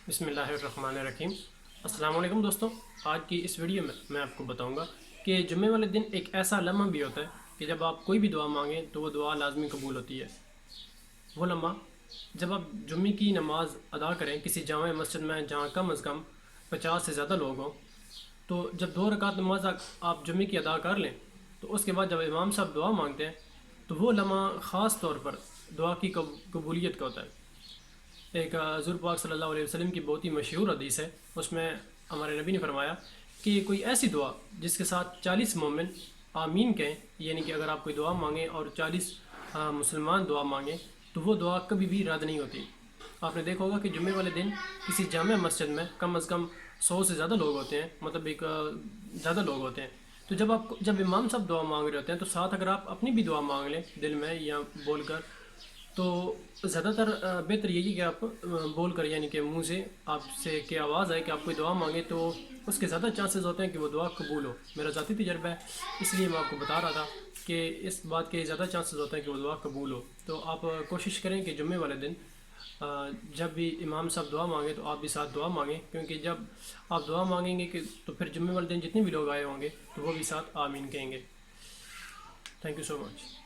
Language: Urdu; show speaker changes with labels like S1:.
S1: بسم اللہ الرحمن الرحیم۔ السلام علیکم دوستوں، آج کی اس ویڈیو میں آپ کو بتاؤں گا کہ جمعے والے دن ایک ایسا لمحہ بھی ہوتا ہے کہ جب آپ کوئی بھی دعا مانگیں تو وہ دعا لازمی قبول ہوتی ہے۔ وہ لمحہ جب آپ جمعے کی نماز ادا کریں کسی جامع مسجد میں جہاں کم از کم 50 سے زیادہ لوگ ہوں، تو جب 2 رکعت نماز آپ جمعے کی ادا کر لیں تو اس کے بعد جب امام صاحب دعا مانگتے ہیں تو وہ لمحہ خاص طور پر دعا کی قبولیت کا ہوتا ہے۔ ایک حضور پاک صلی اللہ علیہ وسلم کی بہت ہی مشہور حدیث ہے، اس میں ہمارے نبی نے فرمایا کہ کوئی ایسی دعا جس کے ساتھ 40 مومن آمین کہیں، یعنی کہ اگر آپ کوئی دعا مانگیں اور 40 مسلمان دعا مانگیں تو وہ دعا کبھی بھی رد نہیں ہوتی۔ آپ نے دیکھا ہوگا کہ جمعے والے دن کسی جامع مسجد میں کم از کم 100 سے زیادہ لوگ ہوتے ہیں، مطلب زیادہ لوگ ہوتے ہیں۔ تو جب امام صاحب دعا مانگ رہے ہوتے ہیں تو ساتھ اگر آپ اپنی بھی دعا مانگ لیں دل میں یا بول کر، تو زیادہ تر بہتر یہی کہ آپ بول کر، یعنی کہ منہ سے آپ سے کہ آواز آئے کہ آپ کوئی دعا مانگیں تو اس کے زیادہ چانسز ہوتے ہیں کہ وہ دعا قبول ہو۔ میرا ذاتی تجربہ ہے، اس لیے میں آپ کو بتا رہا تھا کہ اس بات کے زیادہ چانسز ہوتے ہیں کہ وہ دعا قبول ہو۔ تو آپ کوشش کریں کہ جمعے والے دن جب بھی امام صاحب دعا مانگیں تو آپ بھی ساتھ دعا مانگیں، کیونکہ جب آپ دعا مانگیں گے تو پھر جمعے والے دن جتنے بھی لوگ آئے ہوں گے تو وہ بھی ساتھ آمین کہیں گے۔ Thank you so much.